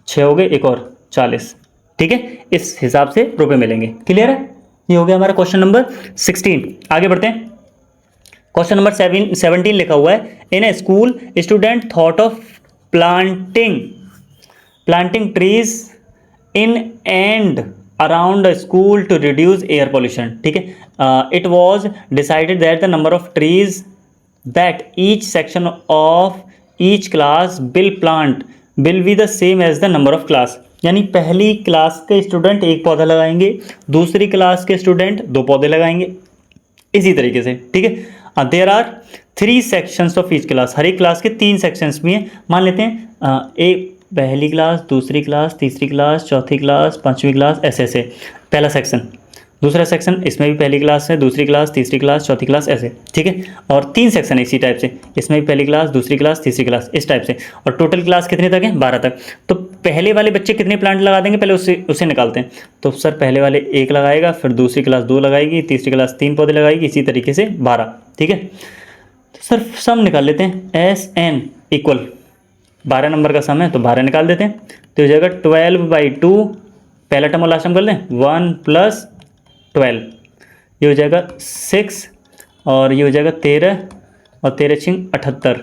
[SPEAKER 1] 6 हो गए, एक और 40, ठीक है, इस हिसाब से रुपए मिलेंगे। क्लियर है, ये हो गया हमारा क्वेश्चन नंबर 16। आगे बढ़ते हैं, क्वेश्चन नंबर 17 लिखा हुआ है in a school student thought of planting trees in and around a school to reduce air pollution, ठीक है। It was decided that the number of trees that each section of each class will be the same as the number of class, यानी पहली class के student एक पौधा लगाएंगे, दूसरी class के स्टूडेंट दो पौधे लगाएंगे, इसी तरीके से, ठीक है। There are 3 sections of each class, हर एक क्लास के 3 सेक्शंस भी हैं। मान लेते हैं एक पहली क्लास, दूसरी क्लास, तीसरी क्लास, चौथी क्लास, पांचवी क्लास, ऐसे ऐसे पहला सेक्शन, दूसरा सेक्शन, इसमें भी पहली क्लास है, दूसरी क्लास, तीसरी क्लास, चौथी क्लास, ऐसे, ठीक है। और 3 सेक्शन है इसी टाइप से, इसमें भी पहली क्लास, दूसरी क्लास, तीसरी क्लास, इस टाइप से। और टोटल क्लास कितने तक है? 12 तक। तो पहले वाले बच्चे कितने प्लांट लगा देंगे, पहले उसे निकालते हैं। तो सर पहले वाले 1 लगाएगा, फिर दूसरी क्लास 2 लगाएगी, तीसरी क्लास 3 पौधे लगाएगी, इसी तरीके से 12, ठीक है। तो सर सम निकाल लेते हैं, एस एन इक्वल 12 नंबर का सम है तो 12 निकाल देते हैं। तो हो जाएगा 12/2, पहला टर्म और लास्ट टर्म कर लें, 1 + 12, ये हो जाएगा 6, और ये हो जाएगा 13, और 13 × 78,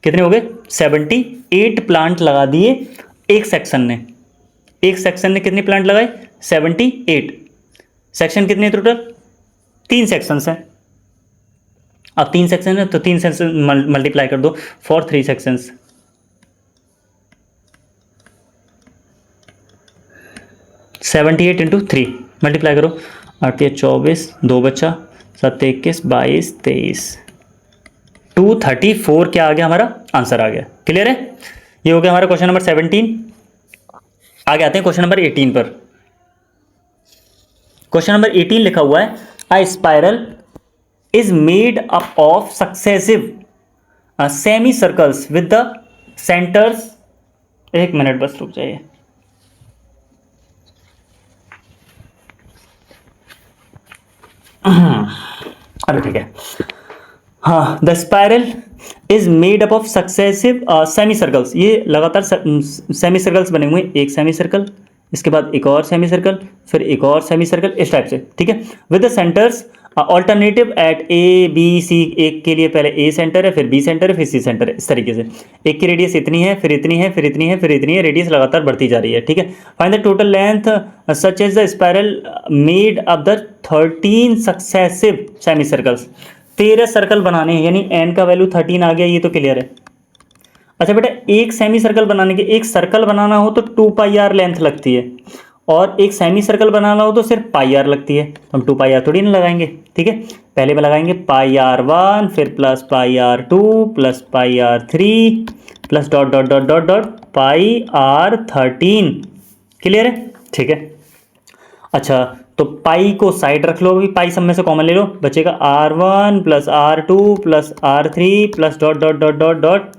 [SPEAKER 1] कितने हो गए? 78 प्लांट लगा दिए एक सेक्शन ने। एक सेक्शन ने कितने प्लांट लगाए? 78। सेक्शन कितने टोटल? 3 सेक्शंस हैं। अब 3 सेक्शन है तो 3 सेक्शन मल्टीप्लाई कर दो फॉर 3 सेक्शंस। 78 × 3 मल्टीप्लाई करो, 8 × 24, 2 बचा, 7 × 21, 22, 23, 234 क्या आ गया? हमारा आंसर आ गया। क्लियर है? ये हो गया हमारा क्वेश्चन नंबर 17। आगे आते हैं क्वेश्चन नंबर 18 पर। क्वेश्चन नंबर 18 लिखा हुआ है, अ spiral is made up of successive semi circles with the centres, एक मिनट बस रुक जाइए। अरे ठीक है, हाँ, the spiral is made up of successive semi circles, ये लगातार सेमी सर्कल्स बने हुए हैं, एक सेमी सर्कल, इसके बाद एक और सेमी सर्कल, फिर एक और सेमी सर्कल, इस टाइप से, ठीक है। With the centres alternative at A B C, एक के लिए पहले ए सेंटर है, फिर बी सेंटर है, फिर सी सेंटर है, इस तरीके से। एक की रेडियस इतनी है, फिर इतनी है, फिर इतनी है, फिर इतनी है, रेडियस लगातार बढ़ती जा रही है, ठीक है। Find the total length such as the spiral made up the 13 successive semi circles. 13 circle बनाने हैं, यानी एन का वैल्यू 13 आ गया, ये तो क्लियर है। अच्छा बेटा, एक सेमी सर्कल बनाने के, एक सर्कल बनाना हो तो 2πr लेंथ लगती है, और एक सेमी सर्कल बनाना हो तो सिर्फ πr लगती है। तो हम 2πr थोड़ी ना लगाएंगे, ठीक है। पहले में लगाएंगे πr1, फिर plus πr2, plus πr3, plus dot dot dot dot dot πr13। Clear है? ठीक है। अच्छा, तो पाई को साइड रख लो, अभी पाई सब में से कॉमन ले लो, बचेगा r1 + r2 + r3 plus dot dot dot dot dot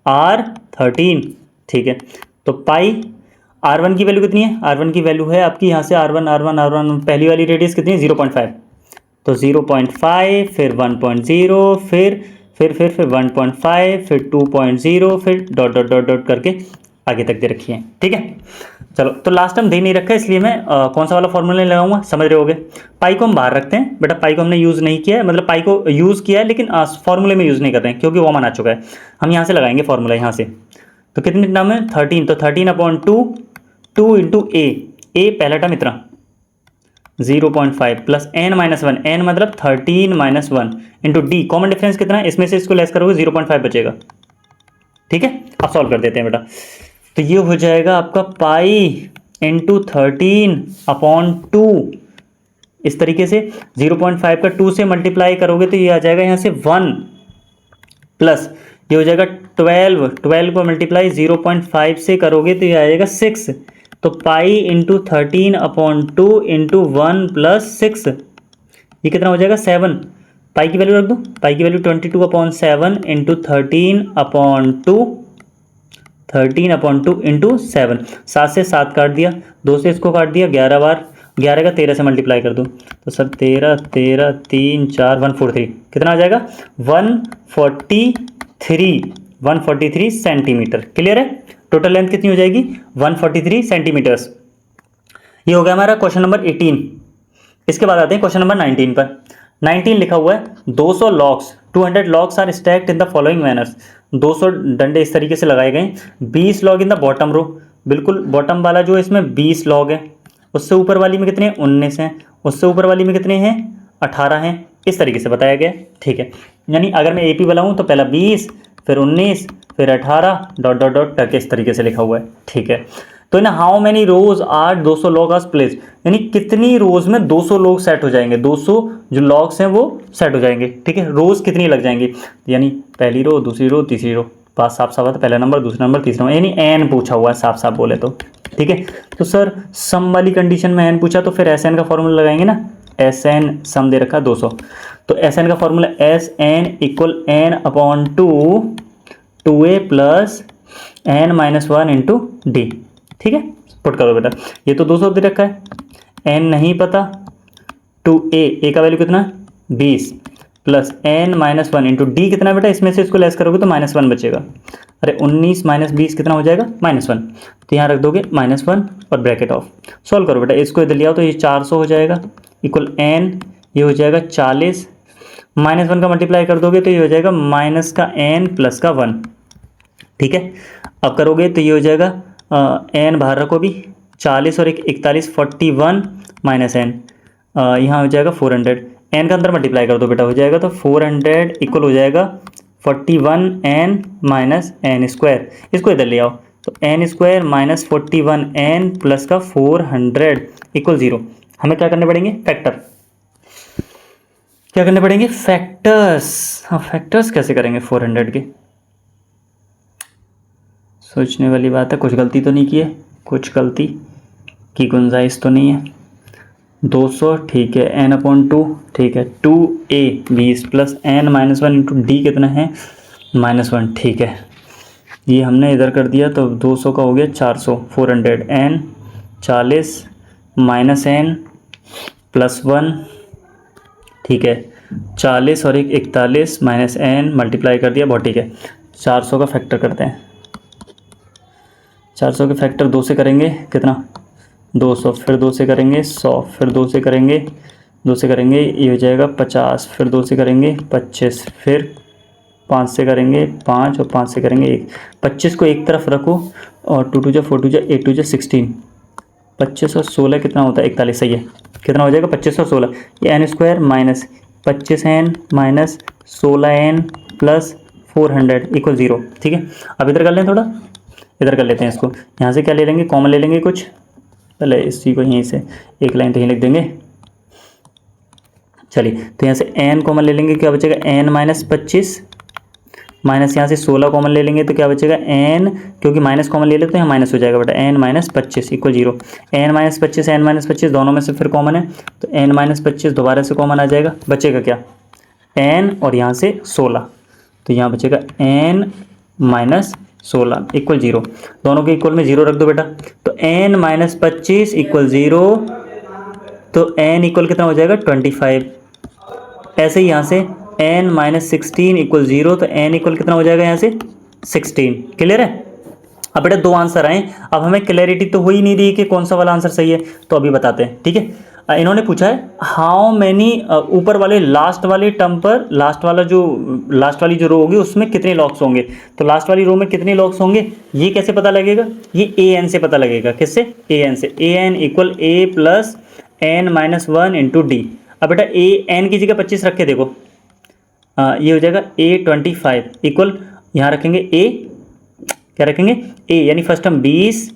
[SPEAKER 1] r13, ठीक है। तो पाई r1 की वैल्यू कितनी है? r1 की वैल्यू है आपकी यहाँ से r1, पहली वाली रेडियस कितनी है? 0.5, तो 0.5, फिर 1.0, फिर 1.5, फिर 2.0, फिर डॉट डॉट डॉट डॉट करके आगे तक दे रखी है, ठीक है। चलो, तो लास्ट टाइम दे नहीं रखा है, इसलिए मैं कौन सा वाला फॉर्मूला लगाऊंगा, समझ रहे होगे। पाई को हम बाहर रखते हैं बेटा, पाई को हमने यूज़ नहीं किया है, मतलब पाई को यूज़ किया है लेकिन फॉर्मूले में यूज़ नहीं कर रहे हैं क्योंकि वो मान आ चुका है। हम यहाँ से लगाएंगे फॉर्मूला, यहाँ से। तो कितने टर्म है? 13, तो 13/2, 2 × ए पहला टर्म इतना 0.5 प्लस n-1, n मतलब 13 - 1 इंटू डी, कॉमन डिफरेंस कितना है? इसमें से इसको लेस करोगे 0.5 बचेगा, ठीक है। अब सॉल्व कर देते हैं बेटा। तो ये हो जाएगा आपका पाई इंटू 13/2, इस तरीके से 0.5 का 2 से मल्टीप्लाई करोगे तो ये आ जाएगा यहाँ से 1, प्लस ये हो जाएगा 12 को मल्टीप्लाई 0.5 से करोगे तो ये आ जाएगा 6, तो पाई इंटू 13/2 इंटू 1 + 6, ये कितना हो जाएगा? 7। पाई की वैल्यू रख दो, पाई की वैल्यू 22/7 इंटू 13/2 इंटू 7, 7 से 7 काट दिया, 2 से इसको काट दिया, 11 बार, 11 का 13 से मल्टीप्लाई कर दो, तो सर 13 3 4 143, कितना आ जाएगा? 143 सेंटीमीटर। क्लियर है? टोटल लेंथ कितनी हो जाएगी? 143 सेंटीमीटर्स। ये हो गया हमारा क्वेश्चन नंबर 18। इसके बाद आते हैं क्वेश्चन नंबर 19 पर। 19 लिखा हुआ है, 200 logs 200 logs are stacked in the following manners. 200 डंडे इस तरीके से लगाए गए, 20 log in the bottom row, बिल्कुल बॉटम वाला जो है इसमें 20 लॉग है, उससे ऊपर वाली में कितने हैं, 19 हैं, उससे ऊपर वाली में कितने हैं, 18 हैं। इस तरीके से बताया गया, ठीक है। यानी अगर मैं AP बनाऊँ तो पहला 20, फिर 19, फिर 18 डॉट डॉट डॉट करके इस तरीके से लिखा हुआ है, ठीक है। तो ना how many rows are 200 log are place, यानी कितनी रोज में 200 लॉग सेट हो जाएंगे, 200 जो लॉग्स हैं वो सेट हो जाएंगे, ठीक है। रोज कितनी लग जाएंगी, यानी पहली रो, दूसरी रो, तीसरी रो, बात साफ साफ है, पहला नंबर, दूसरा नंबर, तीसरा नंबर, यानी एन पूछा हुआ है साफ साफ बोले तो, ठीक है। तो सर सम वाली कंडीशन में एन पूछा तो फिर एस एन का फॉर्मूला लगाएंगे ना, एस एन सम दे रखा 200, तो एस एन का formula S N equal N upon 2a plus N minus 1 into d, ठीक है। पुट करो बेटा, ये तो 200 दे रखा है, एन नहीं पता, 2a का वैल्यू कितना 20 plus N minus 1 into d कितना बेटा, इसमें से इसको लेस करोगे तो -1 बचेगा। अरे 19 माइनस 20 कितना हो जाएगा, -1, तो यहाँ रख दोगे -1 और ब्रैकेट ऑफ। सॉल्व करो बेटा, इसको इधर ले आओ तो ये 400 हो जाएगा इक्वल एन, ये हो जाएगा 40, -1 का मल्टीप्लाई कर दोगे तो ये हो जाएगा माइनस का एन प्लस का 1, ठीक है। अब करोगे तो ये हो जाएगा एन बाहर रखो भी, 40 और 41 41 माइनस एन, यहाँ हो जाएगा 400, एन का अंदर मल्टीप्लाई कर दो बेटा, हो जाएगा तो 400 इक्वल हो जाएगा 41 एन माइनस एन स्क्वायर, इसको इधर ले आओ तो n square minus 41 n plus का 400 इक्वल 0। हमें क्या करने पड़ेंगे, फैक्टर, क्या करने पड़ेंगे, फैक्टर्स। हाँ फैक्टर्स कैसे करेंगे 400 के, सोचने वाली बात है, कुछ गलती तो नहीं की है, कुछ गलती की गुंजाइश तो नहीं है। 200 ठीक है, एन अपॉन 2 ठीक है, 2a 20 plus N minus 1 into d कितना है -1, ठीक है। ये हमने इधर कर दिया तो 200 का हो गया 400, 400 एन 40 माइनस एन प्लस 1, ठीक है, 40 और 41 माइनस एन मल्टीप्लाई कर दिया, बहुत ठीक है। 400 का फैक्टर करते हैं, 400 के फैक्टर 2 से करेंगे कितना 200, फिर 2 से करेंगे 100, फिर 2 से करेंगे, 2 से करेंगे ये हो जाएगा 50, फिर 2 से करेंगे 25, फिर 5 से करेंगे 5 और 5 से करेंगे 1। 25 को एक तरफ रखो और 2 2 जा 4 2 जा 8 2 जा 16, 25 और 16 कितना होता है 41, सही है। कितना हो जाएगा 25 और 16, ये n square minus 25 n minus 16 n plus 400 equal 0, ठीक है। अब इधर कर लें, थोड़ा इधर कर लेते हैं इसको, यहाँ से क्या ले लेंगे, कॉमन ले लेंगे कुछ, पहले इसी को यहीं से एक लाइन तो यहीं लिख देंगे। चलिए तो यहाँ से n कॉमन ले लेंगे, क्या बचेगा n माइनस 25 माइनस यहाँ से 16 कॉमन ले लेंगे तो क्या बचेगा n, क्योंकि माइनस कॉमन ले लेते हैं यहाँ माइनस हो जाएगा बेटा, n minus 25 equal 0। n minus 25 दोनों में से फिर कॉमन है तो n माइनस 25 दोबारा से कॉमन आ जाएगा, बचेगा क्या n और यहाँ से 16, तो यहाँ बचेगा n माइनस 16 इक्वल 0, दोनों के इक्वल में 0 रख दो बेटा, तो n माइनस 25 इक्वल 0, तो n इक्वल कितना हो जाएगा 25। ऐसे ही यहाँ से n माइनस 16 इक्वल 0, तो n इक्वल कितना हो जाएगा यहाँ से 16। क्लियर है। अब बेटा 2 आंसर आए, अब हमें क्लैरिटी तो हो ही नहीं रही कि कौन सा वाला आंसर सही है, तो अभी बताते हैं, ठीक है। इन्होंने पूछा है हाउ मैनी, ऊपर वाले लास्ट वाले टर्म पर लास्ट वाली जो रो होगी उसमें कितने लॉग्स होंगे, तो लास्ट वाली रो में कितने लॉग्स होंगे ये कैसे पता लगेगा, ये an से पता लगेगा, किससे an से, an equal a plus N minus 1 into d. अब बेटा n की जगह 25 रख के देखो, ये हो जाएगा a25 इक्वल, यहाँ रखेंगे a, क्या रखेंगे a, यानी फर्स्ट टर्म 20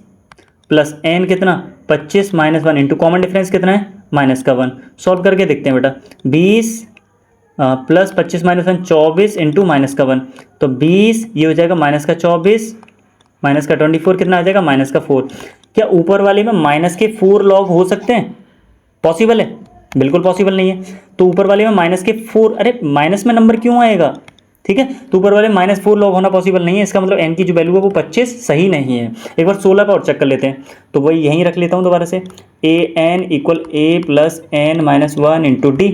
[SPEAKER 1] प्लस n कितना 25 माइनस 1 इंटू कॉमन डिफरेंस कितना है माइनस का 1। सॉल्व करके देखते हैं बेटा, 20 प्लस 25 माइनस 1 24 इंटू माइनस का 1, तो 20 ये हो जाएगा माइनस का 24 माइनस का 24 कितना आ जाएगा माइनस का 4। क्या ऊपर वाले में माइनस के 4 लॉग हो सकते हैं, पॉसिबल है, बिल्कुल पॉसिबल नहीं है। तो ऊपर वाले में माइनस के 4, अरे माइनस में नंबर क्यों आएगा, ठीक है, तो ऊपर वाले माइनस 4 लॉग होना पॉसिबल नहीं है, इसका मतलब n की जो वैल्यू है वो 25 सही नहीं है। एक बार 16 का और चेक कर लेते हैं, तो वही यहीं रख लेता हूँ दोबारा से, an equal a plus N minus 1 into d.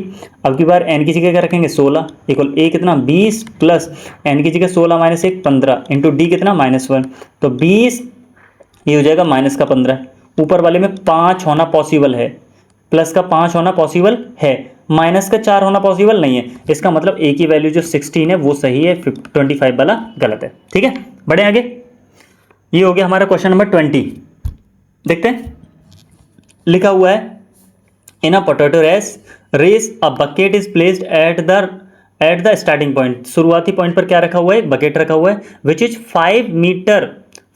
[SPEAKER 1] अब की बार n की जगह क्या रखेंगे 16 इक्वल a कितना 20 प्लस n की जगह 16 माइनस 1 15 इंटू डी कितना -1, तो 20 ये हो जाएगा माइनस का 15। ऊपर वाले में 5 होना पॉसिबल है, प्लस का 5 होना पॉसिबल है, माइनस का 4 होना पॉसिबल नहीं है, इसका मतलब a की वैल्यू जो 16 है वो सही है, 25 वाला गलत है, ठीक है। बढ़े आगे, ये हो गया हमारा क्वेश्चन नंबर 20। देखते हैं लिखा हुआ है in a potato race a bucket is placed at the starting point. शुरुआती पॉइंट पर क्या रखा हुआ है, बकेट रखा हुआ है, which is 5 metre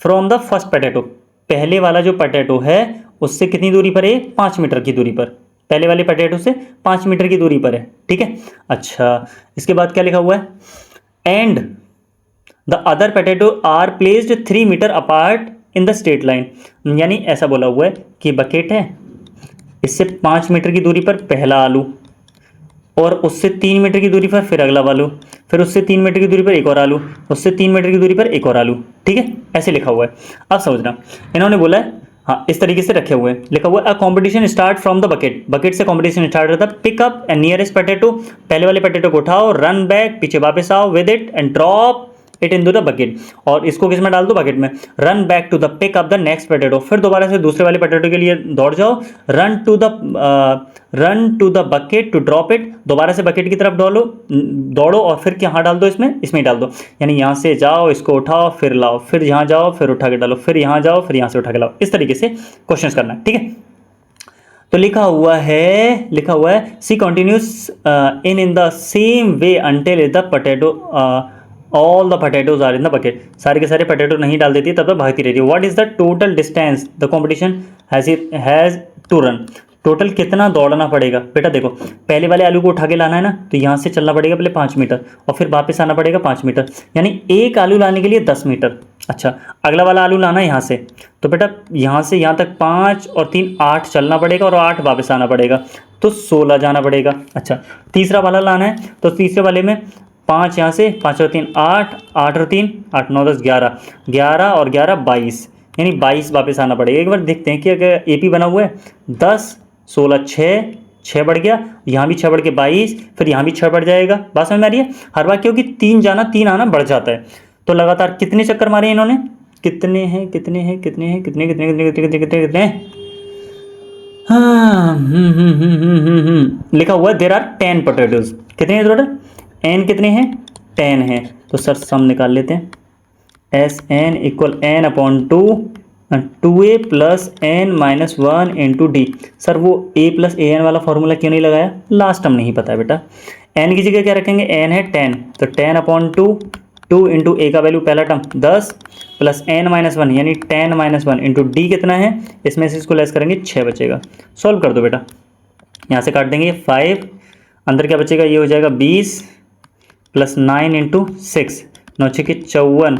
[SPEAKER 1] from the first potato. पहले वाला जो पोटैटो है उससे कितनी दूरी पर है, 5 मीटर की दूरी पर, पहले वाले पोटैटो से 5 मीटर की दूरी पर है, ठीक है। अच्छा, इसके बाद क्या लिखा हुआ है, and the other potato are placed 3 metre apart in the straight line. यानी ऐसा बोला हुआ है कि बकेट है, इससे 5 मीटर की दूरी पर पहला आलू, और उससे 3 मीटर की दूरी पर फिर अगला आलू, फिर उससे 3 मीटर की दूरी पर एक और आलू, उससे 3 मीटर की दूरी पर एक और आलू, ठीक है, ऐसे लिखा हुआ है। अब समझना, इन्होंने बोला है, हाँ इस तरीके से रखे हुए हैं, लिखा हुआ है a competition start from the bucket. Bucket से कॉम्पिटिशन स्टार्ट होता है। Pick up and nearest potato, पहले वाले पोटैटो को उठाओ, रन बैक, पीछे वापस आओ with it and drop it into the bucket, और इसको किस में डाल दो, बकेट में। Run back to the pick up the next potato, फिर दोबारा से दूसरे वाले पोटैटो के लिए दौड़ जाओ, run to the bucket to drop it, दोबारा से बकेट की तरफ दौड़ो और फिर यहाँ डाल दो, इसमें ही डाल दो। यानी यहाँ से जाओ, इसको उठाओ, फिर लाओ, फिर यहाँ जाओ, फिर उठा के डालो, फिर यहाँ जाओ, फिर यहाँ से उठा के लाओ, इस तरीके से क्वेश्चन करना है, ठीक है। तो लिखा हुआ है she continues in the same way until the potato all the potatoes are in the bucket. सारे के सारे पोटैटो नहीं डाल देती, तब तक भागती रहती है। What is the total distance the competition has to run. Total कितना दौड़ना पड़ेगा बेटा, देखो पहले वाले आलू को उठा के लाना है ना, तो यहाँ से चलना पड़ेगा पहले 5 मीटर, और फिर वापस आना पड़ेगा 5 मीटर, यानी एक आलू लाने के लिए 10 मीटर। अच्छा, अगला वाला आलू लाना है यहाँ से, तो बेटा यहाँ से यहाँ तक 5 और 3 8 चलना पड़ेगा, और 8 वापस आना पड़ेगा, तो 16 जाना पड़ेगा। अच्छा, तीसरा वाला लाना है, तो तीसरे वाले में 5 यहाँ से, 5 और 3 8, 8 और 3 8 9 10 11, 11 और 11 22, यानी 22 वापस आना पड़ेगा। एक बार देखते हैं कि अगर एपी बना हुआ है 10 16 6 बढ़ गया, यहाँ भी 6 बढ़ के 22, फिर यहाँ भी 6 बढ़ जाएगा। बात समझ में आ रही है? हर बार क्योंकि 3 जाना 3 आना बढ़ जाता है। तो लगातार कितने चक्कर मारे इन्होंने, कितने हैं हाँ लिखा हुआ है देयर आर 10 पोटैटोज। कितने हैं टोटल, एन कितने हैं, 10 हैं। तो सर सम निकाल लेते हैं, S N equal N upon 2a plus N minus 1 into D. Sir वो a प्लस ए एन वाला फॉर्मूला क्यों नहीं लगाया, लास्ट टर्म नहीं पता है बेटा। n की जगह क्या रखेंगे, n है 10, तो 10 अपॉन 2 इंटू ए का वैल्यू पहला टर्म 10 प्लस एन माइनस 1 यानी 10 माइनस 1 इंटू डी कितना है, इसमें से इसको लेस करेंगे 6 बचेगा। सॉल्व कर दो बेटा, यहाँ से काट देंगे 5, अंदर क्या बचेगा, ये हो जाएगा 20 प्लस 9 इंटू 6, 9 6 54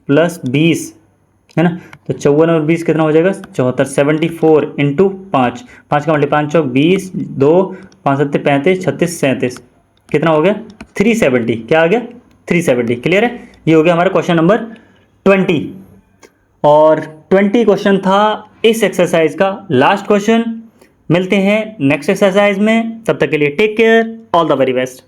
[SPEAKER 1] प्लस 20 है ना, तो 54 और 20 कितना हो जाएगा 74, 74 इंटू 5, 5 का मल्टी 5 चौक 20, 2 5 7 35 36 37, कितना हो गया 370। क्या आ गया 370। क्लियर है? ये हो गया हमारा क्वेश्चन नंबर 20, और 20 क्वेश्चन था इस एक्सरसाइज का लास्ट क्वेश्चन। मिलते हैं नेक्स्ट एक्सरसाइज में, तब तक के लिए take care, all the very best.